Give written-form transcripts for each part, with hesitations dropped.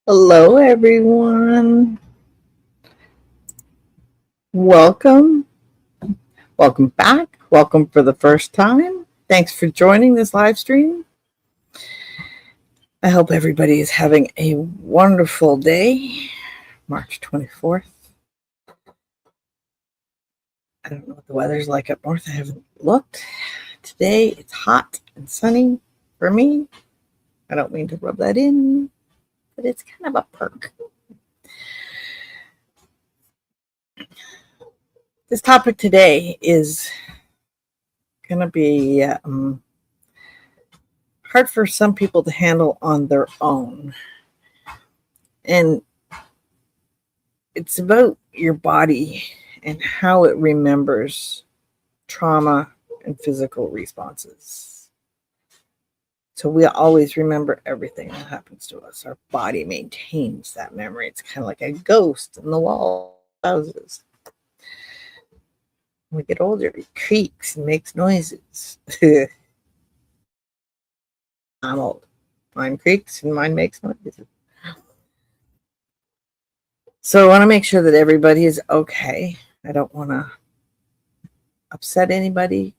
Hello, everyone. Welcome. Welcome back. Welcome for the first time. Thanks for joining this live stream. I hope everybody is having a wonderful day. March 24th. I don't know what the weather's like up north. I haven't looked. Today it's hot and sunny for me. I don't mean to rub that in, but it's kind of a perk. This topic today is going to be hard for some people to handle on their own. And it's about your body and how it remembers trauma and physical responses. So we always remember everything that happens to us. Our body maintains that memory. It's kind of like a ghost in the wall houses. When we get older, it creaks and makes noises. I'm old. Mine creaks and mine makes noises. So I want to make sure that everybody is okay. I don't want to upset anybody.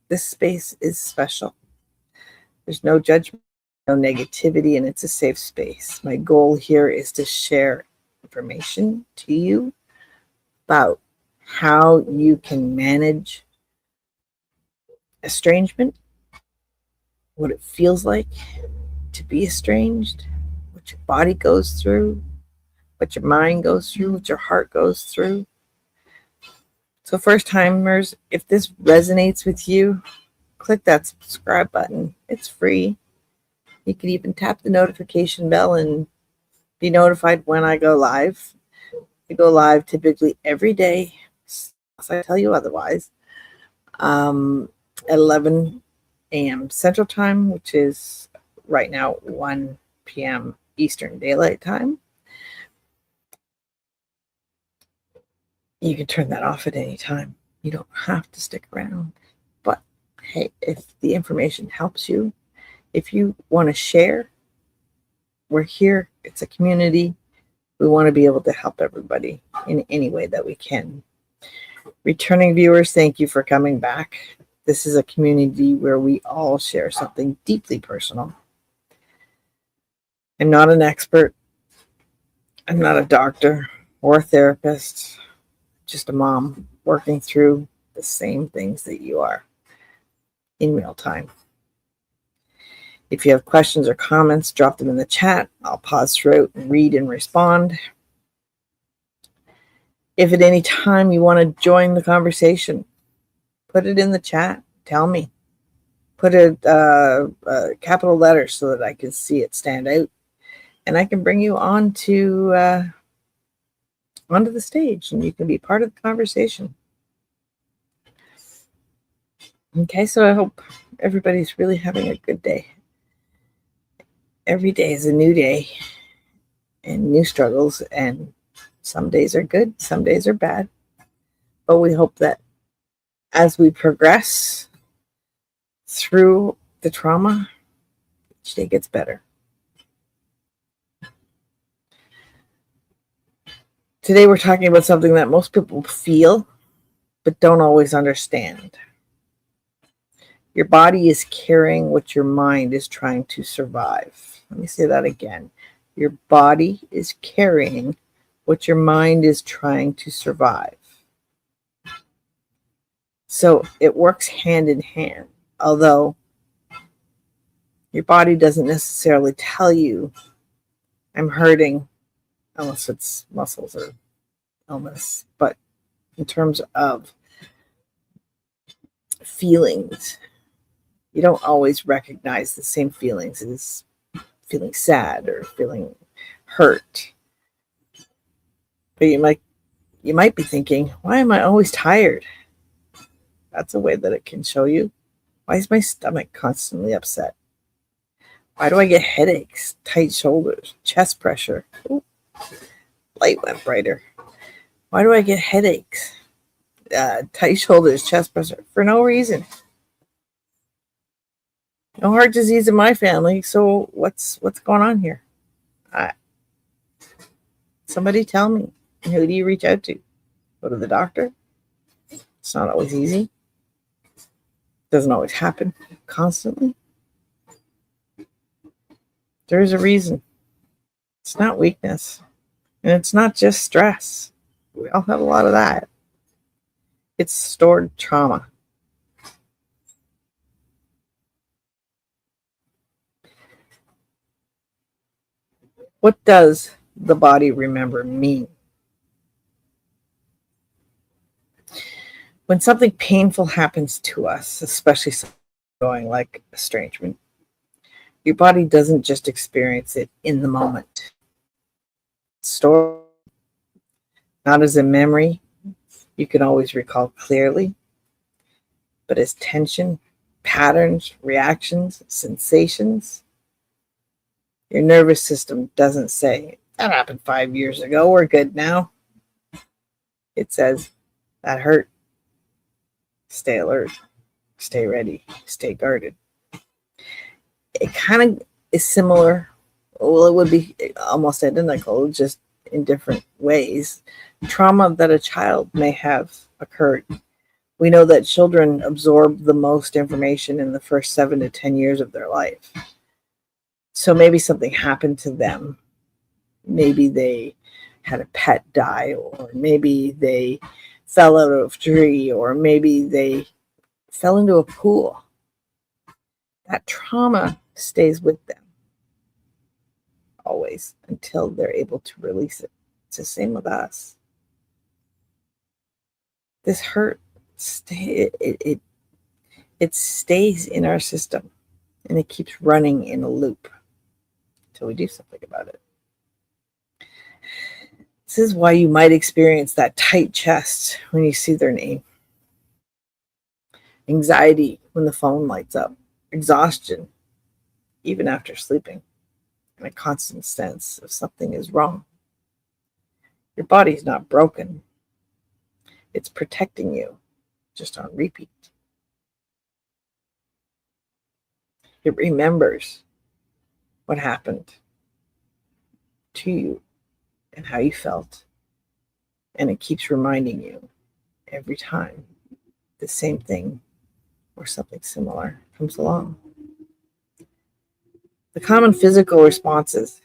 This space is special. There's no judgment, no negativity, and it's a safe space. My goal here is to share information to you about how you can manage estrangement, what it feels like to be estranged, what your body goes through, what your mind goes through, what your heart goes through. So first timers, if this resonates with you, click that subscribe button. It's free. You can even tap the notification bell and be notified when I go live. I go live typically every day, unless I tell you otherwise, at 11 a.m. Central Time, which is right now 1 p.m. Eastern Daylight Time. You can turn that off at any time. You don't have to stick around. But hey, if the information helps you, if you want to share, we're here. It's a community. We want to be able to help everybody in any way that we can. Returning viewers, thank you for coming back. This is a community where we all share something deeply personal. I'm not an expert. I'm not a doctor or a therapist, just a mom working through the same things that you are in real time. If you have questions or comments, drop them in the chat. I'll pause throughout and read and respond. If at any time you want to join the conversation, put it in the chat. Tell me. Put a capital letter so that I can see it stand out. And I can bring you onto the stage and you can be part of the conversation. Okay, so I hope everybody's really having a good day. Every day is a new day and new struggles, and some days are good, some days are bad. But we hope that as we progress through the trauma, each day gets better. Today we're talking about something that most people feel but don't always understand. Your body is carrying what your mind is trying to survive. Let me say that again. Your body is carrying what your mind is trying to survive. So it works hand in hand, although your body doesn't necessarily tell you, I'm hurting, unless it's muscles or illness. But in terms of feelings, you don't always recognize the same feelings as feeling sad or feeling hurt. But you might be thinking, why am I always tired? That's a way that it can show you. Why is my stomach constantly upset? Why do I get headaches, tight shoulders, chest pressure? Ooh, light went brighter. Why do I get headaches, tight shoulders, chest pressure? For no reason. No heart disease in my family, so what's going on here? Somebody tell me. And who do you reach out to? Go to the doctor? It's not always easy. Doesn't always happen constantly. There's a reason. It's not weakness. And it's not just stress. We all have a lot of that. It's stored trauma. What does the body remember mean? When something painful happens to us, especially something going like estrangement, your body doesn't just experience it in the moment. It's stored not as a memory you can always recall clearly, but as tension, patterns, reactions, sensations. Your nervous system doesn't say, that happened 5 years ago, we're good now. It says, that hurt. Stay alert, stay ready, stay guarded. It kind of is similar. Well, it would be almost identical, just in different ways. Trauma that a child may have occurred. We know that children absorb the most information in the first 7 to 10 years of their life. So maybe something happened to them. Maybe they had a pet die, or maybe they fell out of a tree, or maybe they fell into a pool. That trauma stays with them always until they're able to release it. It's the same with us. This hurt, it stays in our system, and it keeps running in a loop until we do something about it. This is why you might experience that tight chest when you see their name, anxiety when the phone lights up, exhaustion even after sleeping, and a constant sense of something is wrong. Your body's not broken. It's protecting you, just on repeat. It remembers what happened to you and how you felt. And it keeps reminding you every time the same thing or something similar comes along. The common physical responses,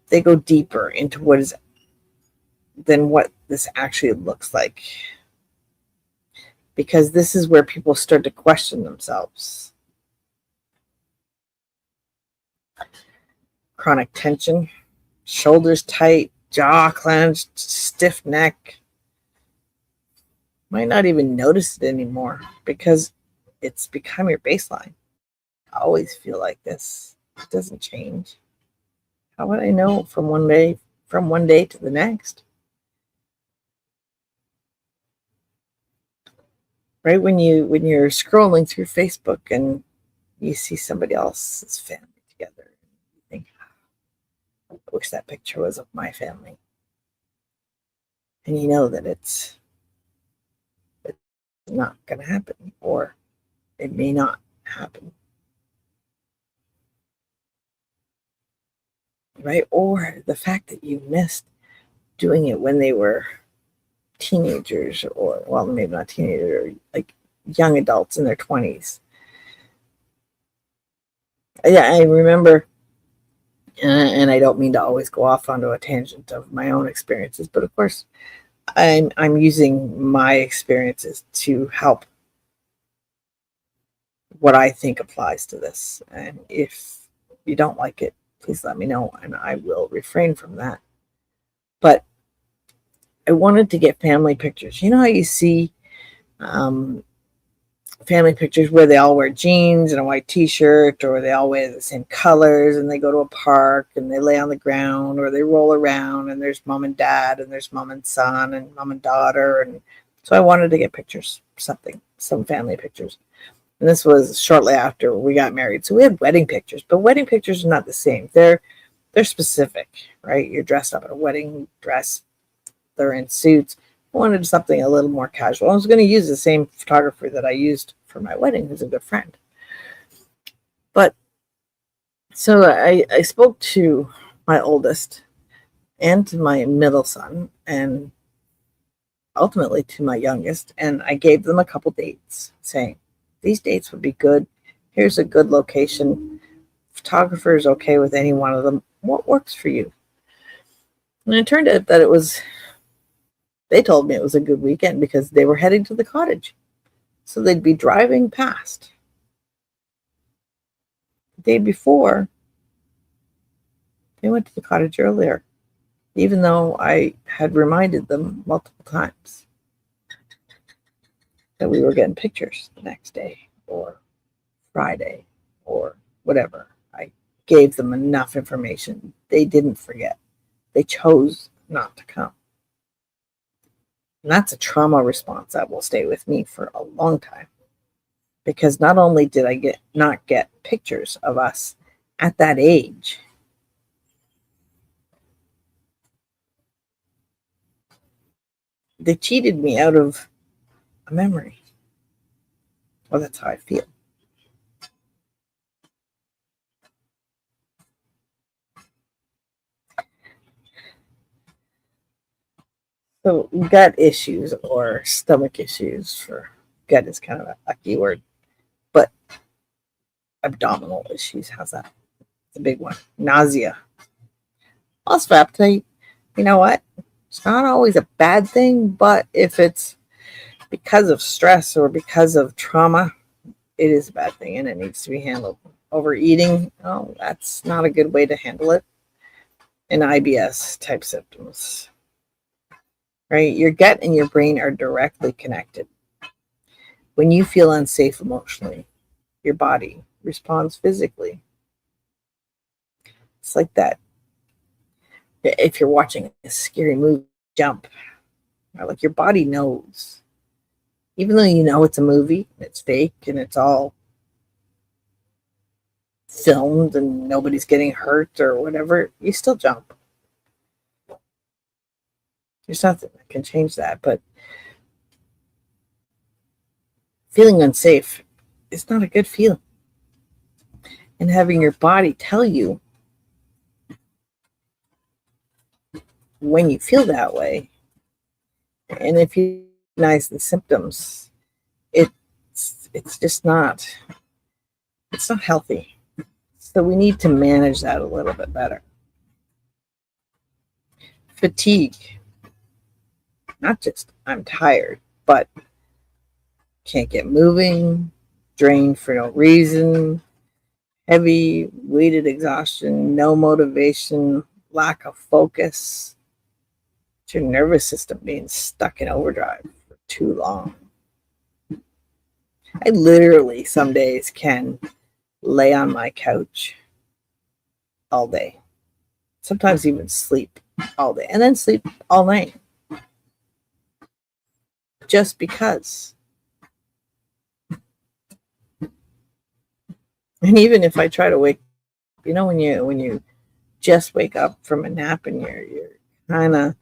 they go deeper into what is than what this actually looks like. Because this is where people start to question themselves. Chronic tension, shoulders tight, jaw clenched, stiff neck. Might not even notice it anymore because it's become your baseline. I always feel like this. It doesn't change. How would I know from one day to the next? Right when you're scrolling through Facebook and you see somebody else's family together, you think, I wish that picture was of my family. And you know that it's not going to happen, or it may not happen. Right? Or the fact that you missed doing it when they were teenagers, or, well, maybe not teenagers, or like young adults in their 20s. Yeah, I remember, and I don't mean to always go off onto a tangent of my own experiences, but of course, I'm using my experiences to help what I think applies to this. And if you don't like it, please let me know, and I will refrain from that. But I wanted to get family pictures. You know how you see family pictures where they all wear jeans and a white t-shirt, or they all wear the same colors, and they go to a park and they lay on the ground, or they roll around, and there's mom and dad, and there's mom and son, and mom and daughter. And so I wanted to get pictures, some family pictures. And this was shortly after we got married. So we had wedding pictures, but wedding pictures are not the same. They're specific, right? You're dressed up in a wedding dress. They're in suits. I wanted something a little more casual. I was going to use the same photographer that I used for my wedding, who's a good friend. But so I spoke to my oldest and to my middle son and ultimately to my youngest. And I gave them a couple dates saying, these dates would be good. Here's a good location. Photographer is okay with any one of them. What works for you? And it turned out that they told me it was a good weekend because they were heading to the cottage. So they'd be driving past. The day before, they went to the cottage earlier, even though I had reminded them multiple times that we were getting pictures the next day or Friday or whatever. I gave them enough information. They didn't forget. They chose not to come. And that's a trauma response that will stay with me for a long time. Because not only did I not get pictures of us at that age, they cheated me out of a memory. Well, that's how I feel. So gut issues or stomach issues, for gut is kind of a keyword, but abdominal issues, how's that? It's a big one. Nausea. Loss of appetite. You know what? It's not always a bad thing, but if it's because of stress or because of trauma, it is a bad thing and it needs to be handled. Overeating, oh, that's not a good way to handle it. And IBS type symptoms, right? Your gut and your brain are directly connected. When you feel unsafe emotionally, your body responds physically. It's like that. If you're watching a scary movie, jump. Right? Like your body knows. Even though you know it's a movie, it's fake, and it's all filmed and nobody's getting hurt or whatever, you still jump. There's nothing that can change that. But feeling unsafe is not a good feeling. And having your body tell you when you feel that way, and if you recognize the symptoms, it's just not, it's not healthy. So we need to manage that a little bit better. Fatigue, not just I'm tired, but can't get moving, drained for no reason, heavy weighted exhaustion, no motivation, lack of focus. It's your nervous system being stuck in overdrive for too long. I literally some days can lay on my couch all day, sometimes even sleep all day, and then sleep all night. Just because. And even if I try to wake, when you just wake up from a nap and you're kind of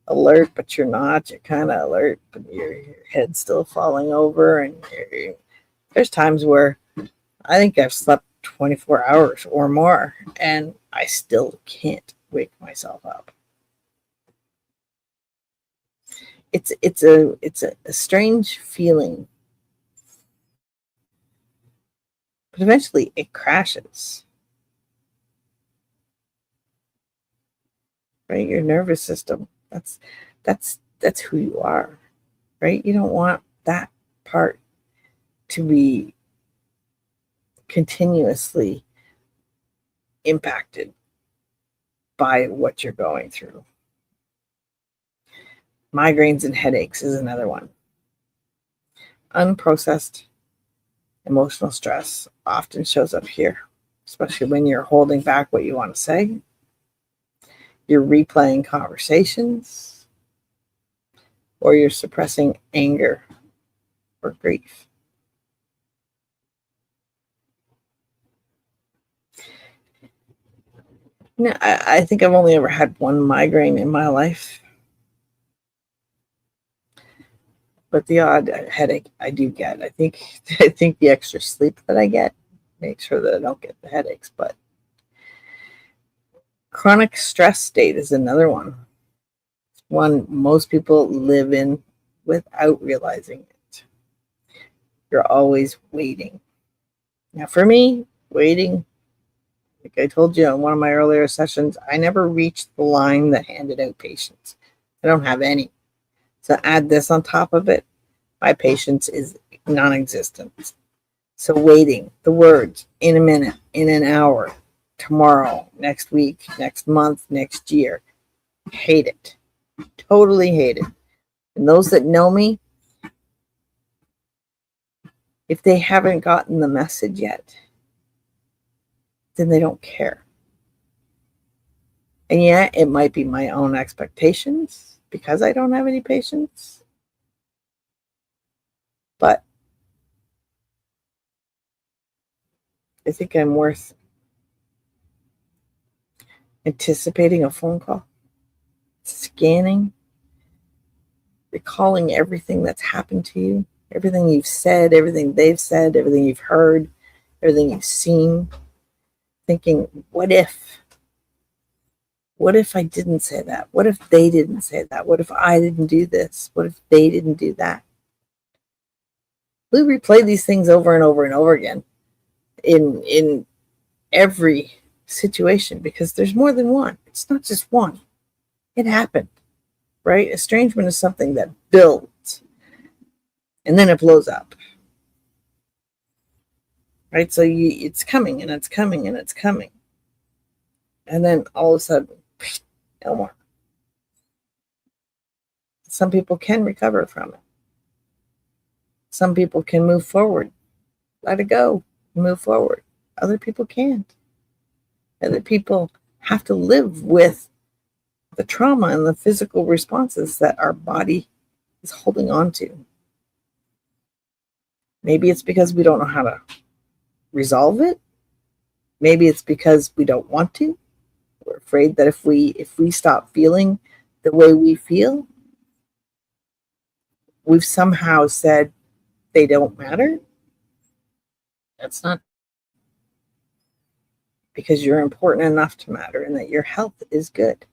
alert, but you're not. You're kind of alert, but your head's still falling over, and there's times where I think I've slept 24 hours or more, and I still can't wake myself up. It's a strange feeling, but eventually it crashes. Right, your nervous system. That's who you are, right? You don't want that part to be continuously impacted by what you're going through. Migraines and headaches is another one. Unprocessed emotional stress often shows up here, especially when you're holding back what you want to say. You're replaying conversations, or you're suppressing anger or grief. I think I've only ever had one migraine in my life, but the odd headache I do get. I think the extra sleep that I get makes sure that I don't get the headaches. But Chronic stress state is another one most people live in without realizing it. You're always waiting. Now, for me, waiting, like I told you in one of my earlier sessions, I never reached the line that handed out patience. I don't have any. So add this on top of it, my patience is non existent. So waiting, the words, in a minute, in an hour, tomorrow, next week, next month, next year, hate it. Totally hate it. And those that know me, if they haven't gotten the message yet, then they don't care. And yeah, it might be my own expectations because I don't have any patience. But I think I'm worth anticipating a phone call, scanning, recalling everything that's happened to you, everything you've said, everything they've said, everything you've heard, everything you've seen, thinking, what if? What if I didn't say that? What if they didn't say that? What if I didn't do this? What if they didn't do that? We replay these things over and over and over again in every situation because there's more than one. It's not just one. It happened, right? Estrangement is something that builds and then it blows up, right? So it's coming and it's coming and it's coming. And then all of a sudden, no more. Some people can recover from it. Some people can move forward, let it go, move forward. Other people can't. Other people have to live with the trauma and the physical responses that our body is holding on to. Maybe it's because we don't know how to resolve it. Maybe it's because we don't want to. We're afraid that if we stop feeling the way we feel, we've somehow said they don't matter. That's not, because you're important enough to matter and that your health is good.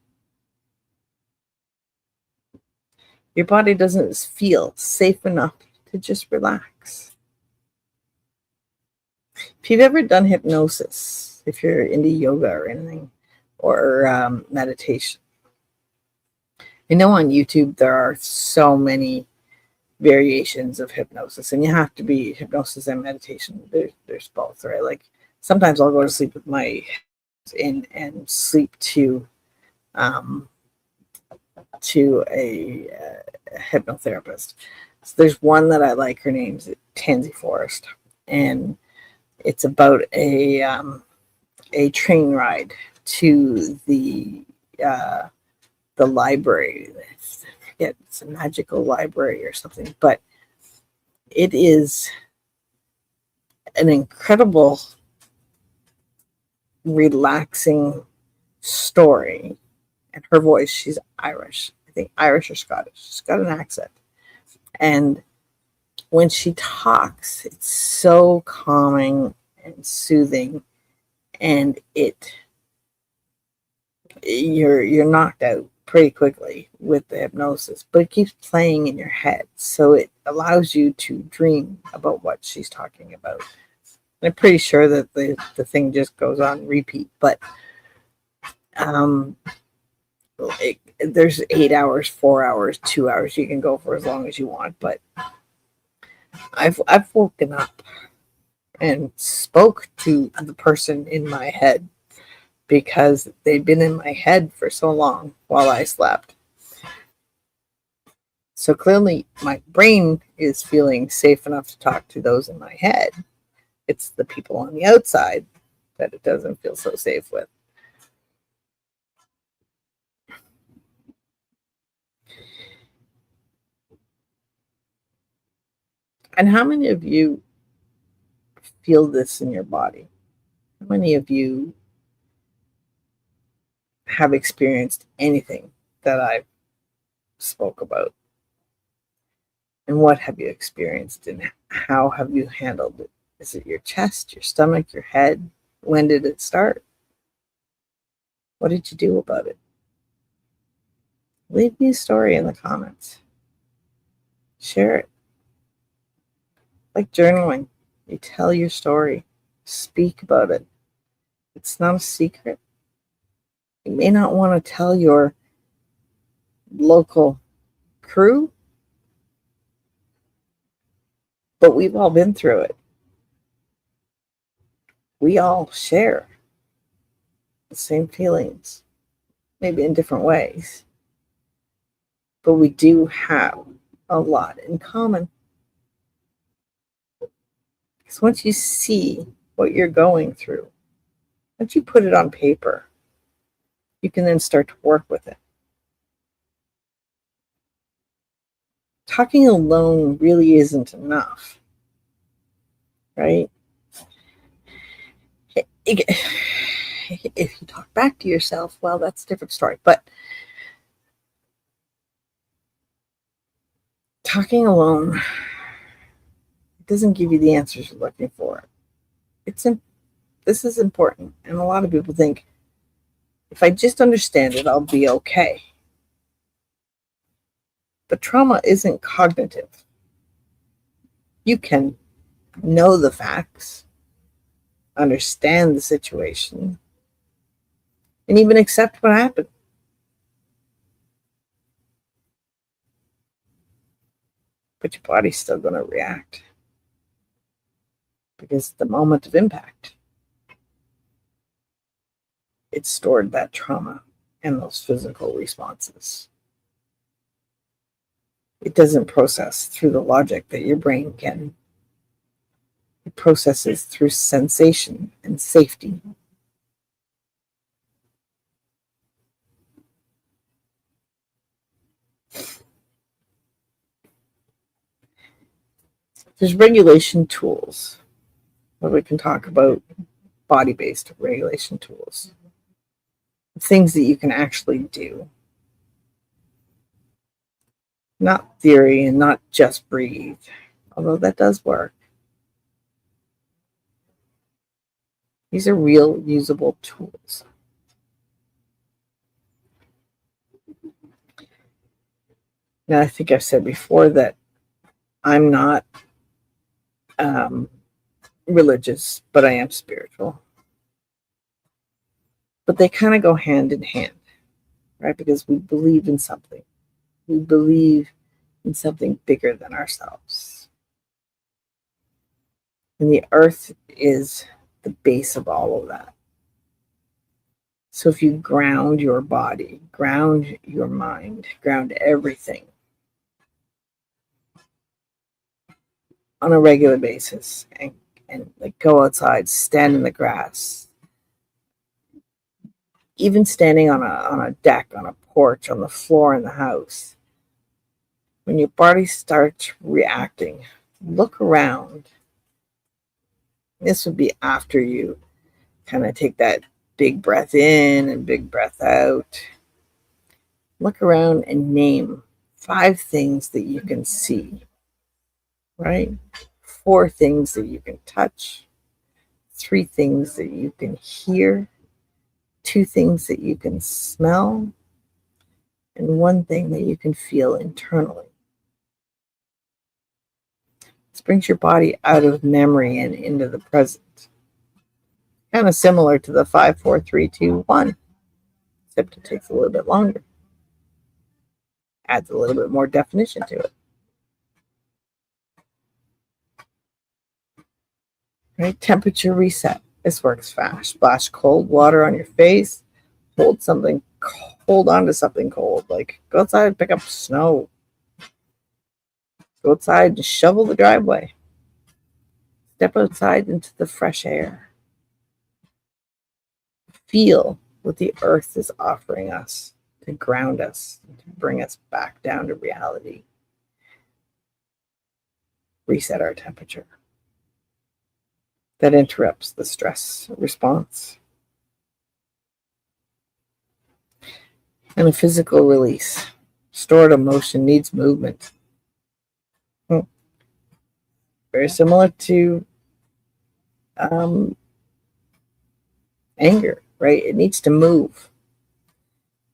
Your body doesn't feel safe enough to just relax. If you've ever done hypnosis, if you're into yoga or anything, or meditation, I know on YouTube there are so many variations of hypnosis, and you have to be hypnosis and meditation. There's both, right? Like sometimes I'll go to sleep with my in and sleep to a hypnotherapist. So there's one that I like. Her name's Tansy Forrest, and it's about a train ride to the library. I forget, it's a magical library or something, but it is an incredible, relaxing story. And her voice, she's Irish, I think Irish or Scottish. She's got an accent. And when she talks, it's so calming and soothing, and you're knocked out pretty quickly with the hypnosis, but it keeps playing in your head, so it allows you to dream about what she's talking about. And I'm pretty sure that the thing just goes on repeat, but there's 8 hours, 4 hours, 2 hours. You can go for as long as you want, but I've woken up and spoke to the person in my head because they'd been in my head for so long while I slept. So clearly my brain is feeling safe enough to talk to those in my head. It's the people on the outside that it doesn't feel so safe with. And how many of you feel this in your body? How many of you have experienced anything that I spoke about? And what have you experienced and how have you handled it? Is it your chest, your stomach, your head? When did it start? What did you do about it? Leave me a story in the comments. Share it. Like journaling. You tell your story. Speak about it. It's not a secret. You may not want to tell your local crew, but we've all been through it. We all share the same feelings, maybe in different ways, but we do have a lot in common. Because once you see what you're going through, once you put it on paper, you can then start to work with it. Talking alone really isn't enough, right? If you talk back to yourself, well, that's a different story. But talking alone doesn't give you the answers you're looking for. This is important. And a lot of people think, if I just understand it, I'll be okay. But trauma isn't cognitive. You can know the facts, understand the situation, and even accept what happened. But your body's still going to react because at the moment of impact, it stored that trauma and those physical responses. It doesn't process through the logic that your brain can. It processes through sensation and safety. There's regulation tools, where we can talk about body-based regulation tools, things that you can actually do. Not theory and not just breathe, although that does work. These are real usable tools. Now, I think I've said before that I'm not religious, but I am spiritual. But they kind of go hand in hand, right? Because we believe in something. We believe in something bigger than ourselves. And the earth is the base of all of that. So if you ground your body, ground your mind, ground everything on a regular basis, and like go outside, stand in the grass, even standing on a deck, on a porch, on the floor in the house, when your body starts reacting, look around. This would be after you kind of take that big breath in and big breath out. Look around and name 5 things that you can see, right? 4 things that you can touch, 3 things that you can hear, 2 things that you can smell, and 1 thing that you can feel internally. This brings your body out of memory and into the present. Kind of similar to the 5, 4, 3, 2, 1, except it takes a little bit longer. Adds a little bit more definition to it. Right? Temperature reset. This works fast. Splash cold water on your face. Hold on to something cold. Like go outside and pick up snow. Go outside and shovel the driveway. Step outside into the fresh air. Feel what the earth is offering us to ground us, to bring us back down to reality. Reset our temperature. That interrupts the stress response. And a physical release. Stored emotion needs movement. Very similar to anger, right? It needs to move.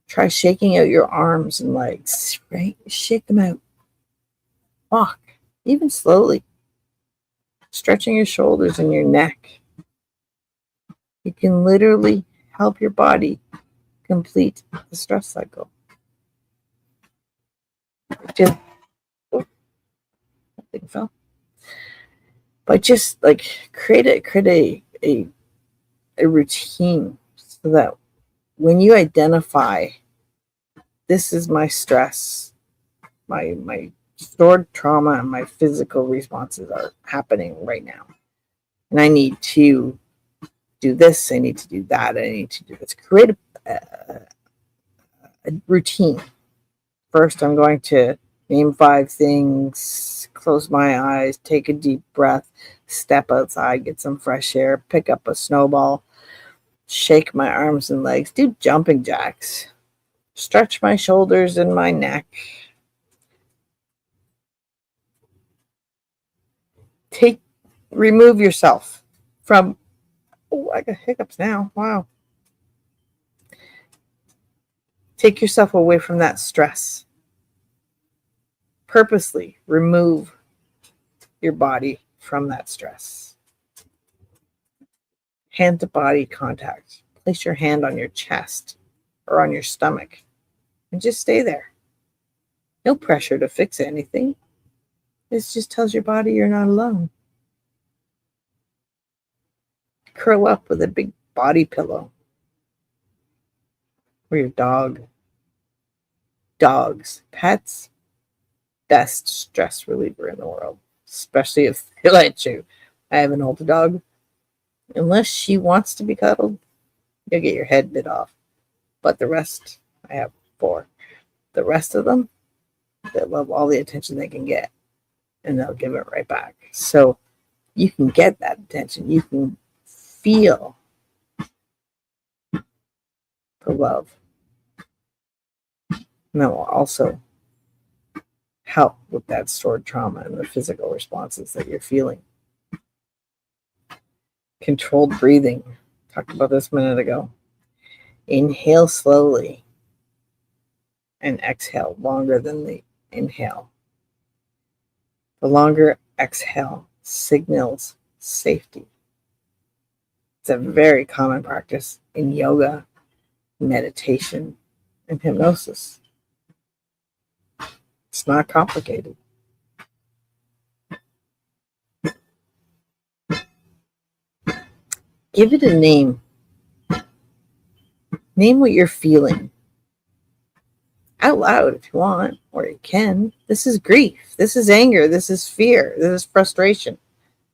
Try shaking out your arms and legs, right? Shake them out. Walk, even slowly, stretching your shoulders and your neck. You can literally help your body complete the stress cycle. Just, oh, that thing fell. But just like create a routine so that when you identify this is my stress, my stored trauma and my physical responses are happening right now. And I need to do this, I need to do that, I need to do this. Create a routine. First, I'm going to name 5 things, close my eyes, take a deep breath, step outside, get some fresh air, pick up a snowball, shake my arms and legs, do jumping jacks, stretch my shoulders and my neck. Remove yourself from, oh, I got hiccups now. Wow. Take yourself away from that stress. Purposely remove your body from that stress. Hand to body contact. Place your hand on your chest or on your stomach and just stay there. No pressure to fix anything. This just tells your body you're not alone. Curl up with a big body pillow. Or your dog. Dogs, pets, best stress reliever in the world, especially if they let you. I have an older dog. Unless she wants to be cuddled, you'll get your head bit off. But the rest, I have 4. The rest of them, they love all the attention they can get, and they'll give it right back. So you can get that attention. You can feel the love. And that will also help with that stored trauma and the physical responses that you're feeling. Controlled breathing. Talked about this a minute ago. Inhale slowly and exhale longer than the inhale. The longer exhale signals safety. It's a very common practice in yoga, meditation, and hypnosis. It's not complicated. Give it a name. Name what you're feeling. Out loud if you want, or you can. This is grief. This is anger. This is fear. This is frustration.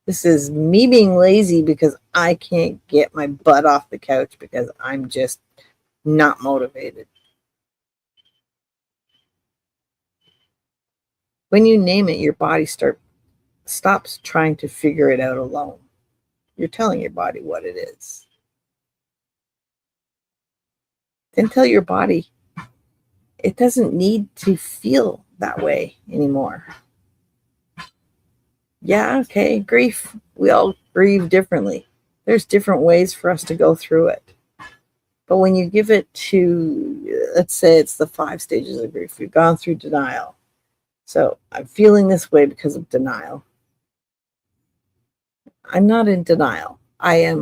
This is me being lazy because I can't get my butt off the couch because I'm just not motivated. When you name it, your body stops trying to figure it out alone. You're telling your body what it is. Then tell your body it doesn't need to feel that way anymore. Yeah, okay, grief. We all grieve differently. There's different ways for us to go through it. But when you give it to, let's say it's the 5 stages of grief, you've gone through denial. So I'm feeling this way because of denial. I'm not in denial. I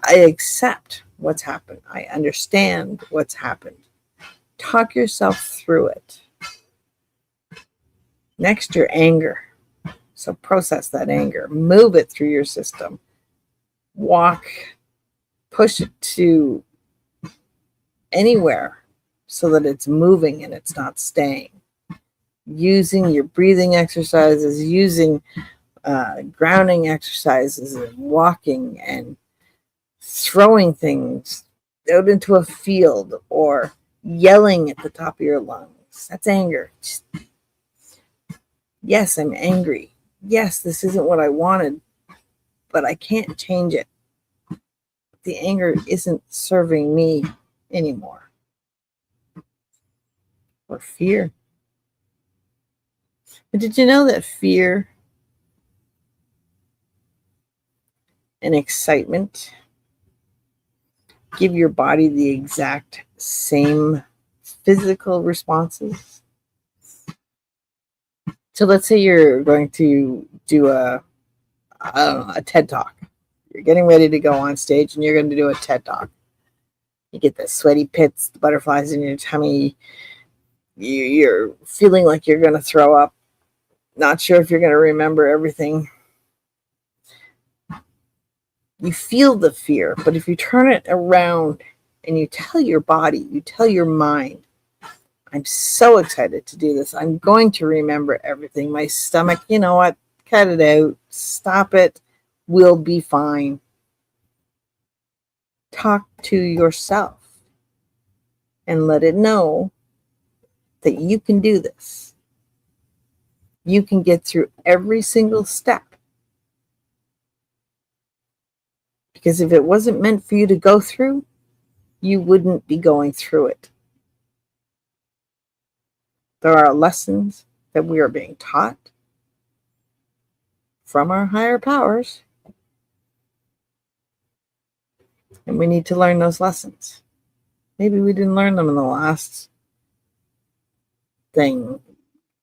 accept what's happened. I understand what's happened. Talk yourself through it. Next, your anger. So process that anger. Move it through your system. Walk, push it to anywhere so that it's moving and it's not staying. Using your breathing exercises, using grounding exercises, and walking and throwing things out into a field or yelling at the top of your lungs. That's anger. Yes, I'm angry. Yes, this isn't what I wanted, but I can't change it. The anger isn't serving me anymore. Or fear. But did you know that fear and excitement give your body the exact same physical responses. So let's say you're going to do a TED talk. You're getting ready to go on stage and you're going to do a TED talk. You get the sweaty pits, the butterflies in your tummy. You're feeling like you're going to throw up. Not sure if you're going to remember everything. You feel the fear, but if you turn it around and you tell your body, you tell your mind, I'm so excited to do this. I'm going to remember everything. My stomach, you know what? Cut it out. Stop it. We'll be fine. Talk to yourself and let it know that you can do this. You can get through every single step. Because if it wasn't meant for you to go through, you wouldn't be going through it. There are lessons that we are being taught from our higher powers, and we need to learn those lessons. Maybe we didn't learn them in the last thing.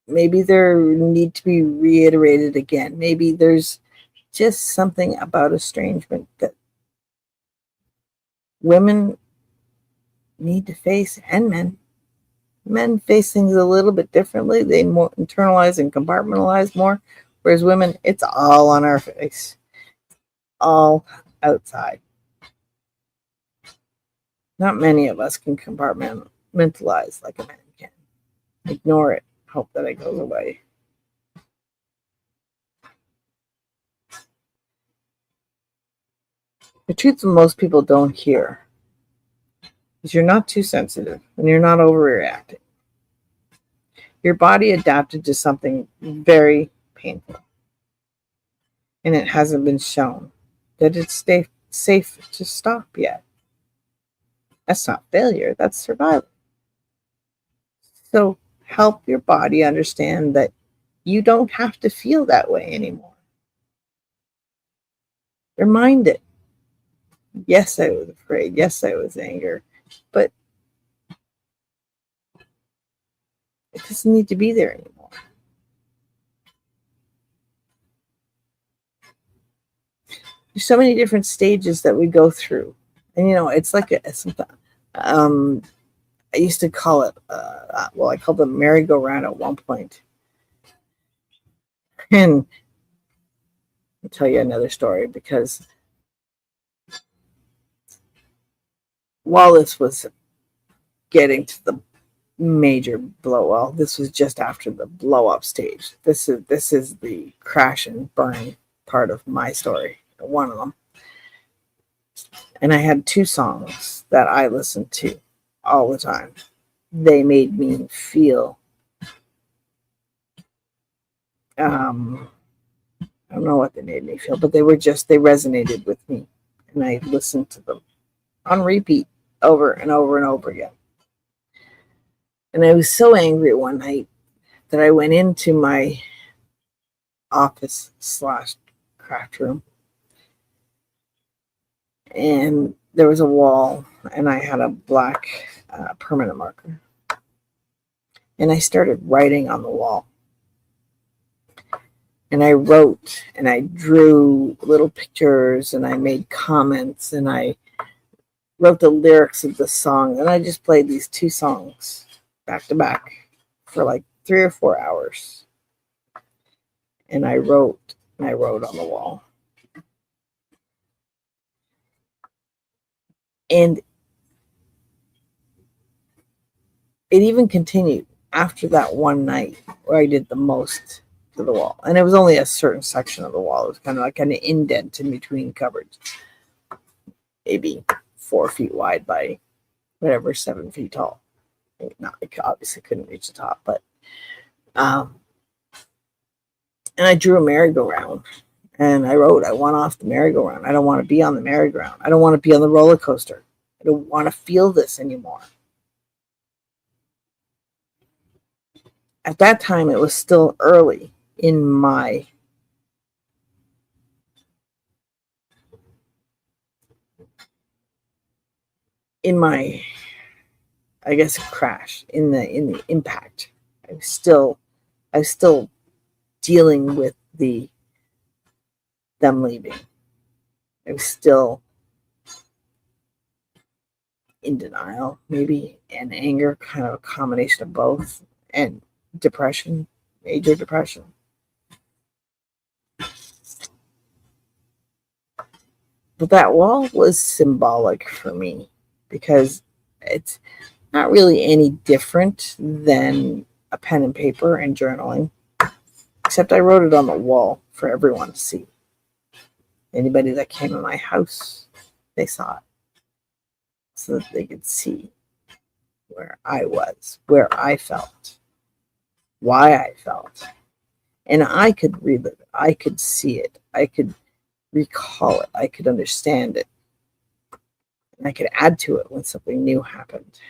Maybe they need to be reiterated again. Maybe there's just something about estrangement that women need to face, and men. Men face things a little bit differently. They more internalize and compartmentalize more, whereas women, it's all on our face, all outside. Not many of us can compartmentalize like a man can. Ignore it. Hope that it goes away. The truth that most people don't hear is you're not too sensitive and you're not overreacting. Your body adapted to something very painful, and it hasn't been shown that it's safe to stop yet. That's not failure, that's survival. So help your body understand that you don't have to feel that way anymore. Remind it, yes, I was afraid. Yes, I was angry. But it doesn't need to be there anymore. There's so many different stages that we go through. And, it's like I used to call it, I called it merry-go-round at one point. And I'll tell you another story, because while this was getting to the major blow, well, this was just after the blow up stage. This is the crash and burn part of my story, one of them. And I had two songs that I listened to all the time. They made me feel I don't know what they made me feel, but they resonated with me, and I listened to them on repeat over and over and over again. And I was so angry one night that I went into my office/craft room, and there was a wall, and I had a black permanent marker, and I started writing on the wall. And I wrote and I drew little pictures and I made comments and I wrote the lyrics of the song. And I just played these two songs back to back for like 3 or 4 hours. And I wrote on the wall. And it even continued after that one night where I did the most to the wall. And it was only a certain section of the wall. It was kind of like an indent in between cupboards. Maybe 4 feet wide by whatever, 7 feet tall. Not, I obviously couldn't reach the top, but and I drew a merry-go-round, and I wrote, I want off the merry-go-round. I don't want to be on the merry-go-round. I don't want to be on the roller coaster. I don't want to feel this anymore. At that time, it was still early in my I guess, crash in the impact. I was still dealing with them leaving. I was still in denial, maybe, and anger, kind of a combination of both, and depression, major depression. But that wall was symbolic for me because it's not really any different than a pen and paper and journaling, except I wrote it on the wall for everyone to see. Anybody that came in my house, they saw it so that they could see where I was, where I felt, why I felt. And I could relive it. I could see it. I could recall it. I could understand it. And I could add to it when something new happened.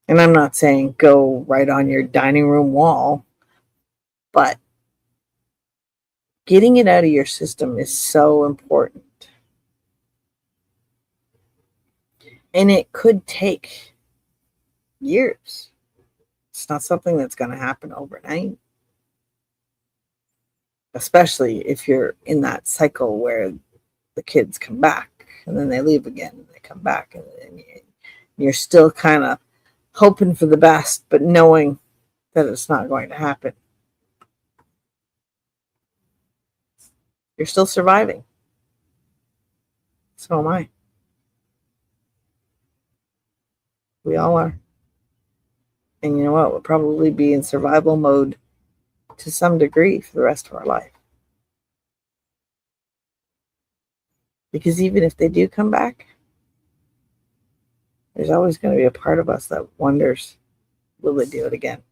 And I'm not saying go right on your dining room wall, but getting it out of your system is so important. And it could take years. It's not something that's going to happen overnight, especially if you're in that cycle where the kids come back and then they leave again and they come back and you're still kind of hoping for the best, but knowing that it's not going to happen. You're still surviving. So am I. We all are. And you know what? We'll probably be in survival mode to some degree for the rest of our life. Because even if they do come back, there's always going to be a part of us that wonders, will they do it again?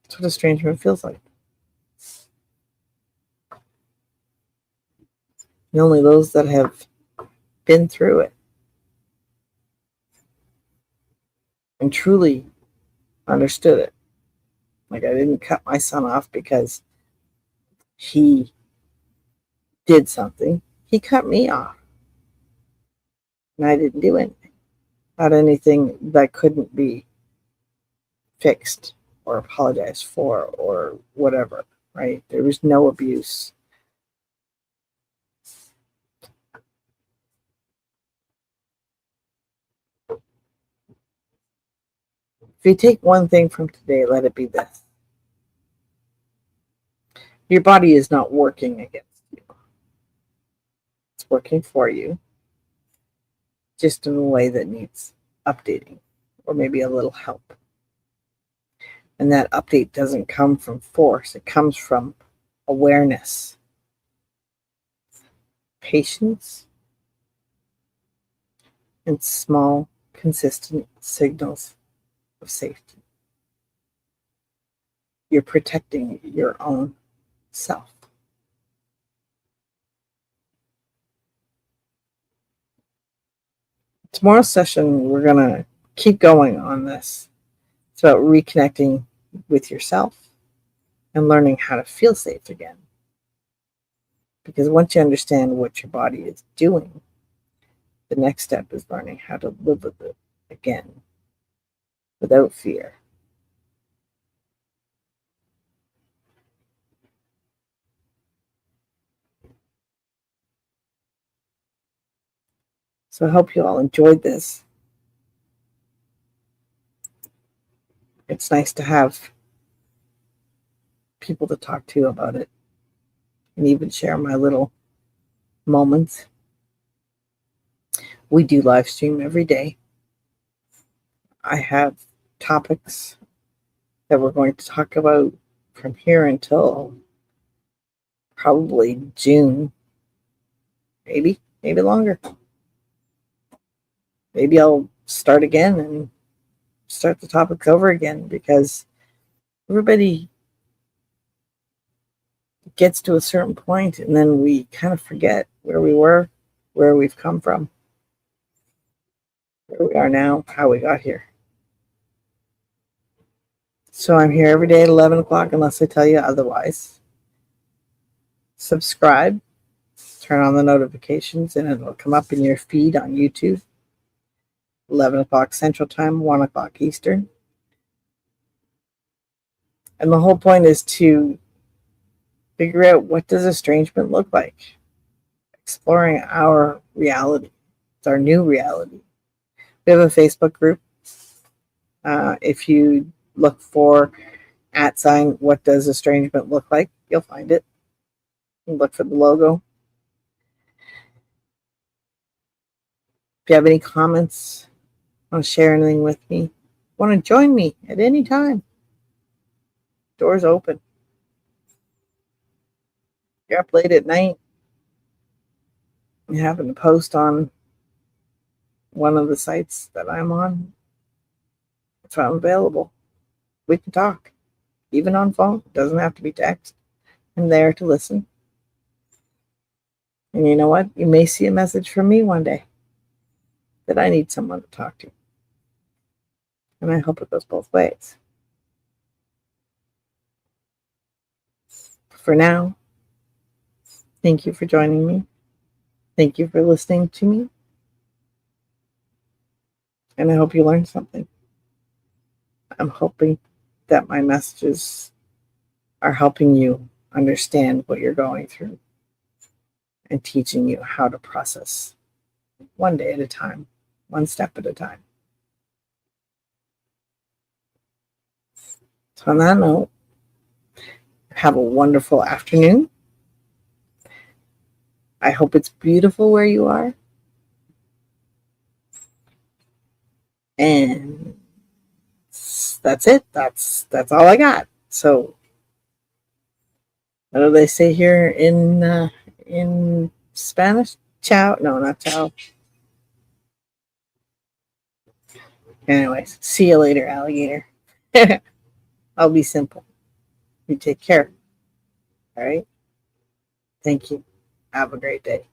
That's what estrangement feels like. And only those that have been through it and truly understood it. Like, I didn't cut my son off because he did something. He cut me off. And I didn't do anything. Not anything that couldn't be fixed or apologized for or whatever, right? There was no abuse. If you take one thing from today, let it be this. Your body is not working against you. It's working for you, just in a way that needs updating or maybe a little help. And that update doesn't come from force, it comes from awareness, patience, and small, consistent signals of safety. You're protecting your own self. Tomorrow's session, we're going to keep going on this. It's about reconnecting with yourself and learning how to feel safe again. Because once you understand what your body is doing, the next step is learning how to live with it again without fear. So I hope you all enjoyed this. It's nice to have people to talk to about it and even share my little moments. We do live stream every day. I have topics that we're going to talk about from here until probably June, maybe longer. Maybe I'll start again and start the topics over again because everybody gets to a certain point and then we kind of forget where we were, where we've come from, where we are now, how we got here. So I'm here every day at 11 o'clock unless I tell you otherwise. Subscribe, Turn on the notifications and it'll come up in your feed on YouTube. 11 o'clock Central Time, 1 o'clock Eastern. And the whole point is to figure out, what does estrangement look like? Exploring our reality. It's our new reality. We have a Facebook group. If you look for @ what does estrangement look like, you'll find it. You look for the logo. If you have any comments, want to share anything with me, want to join me at any time, doors open. You're up late at night, you happen to post on one of the sites that I'm on, if I'm available, we can talk, even on phone. It doesn't have to be text. I'm there to listen. And you know what? You may see a message from me one day that I need someone to talk to. And I hope it goes both ways. For now, thank you for joining me. Thank you for listening to me. And I hope you learned something. I'm hoping that my messages are helping you understand what you're going through and teaching you how to process one day at a time, one step at a time. So on that note, have a wonderful afternoon. I hope it's beautiful where you are. And that's it. That's all I got. So what do they say here in Spanish? Ciao. No, not ciao. Anyways, see you later, alligator. I'll be simple. You take care. All right. Thank you. Have a great day.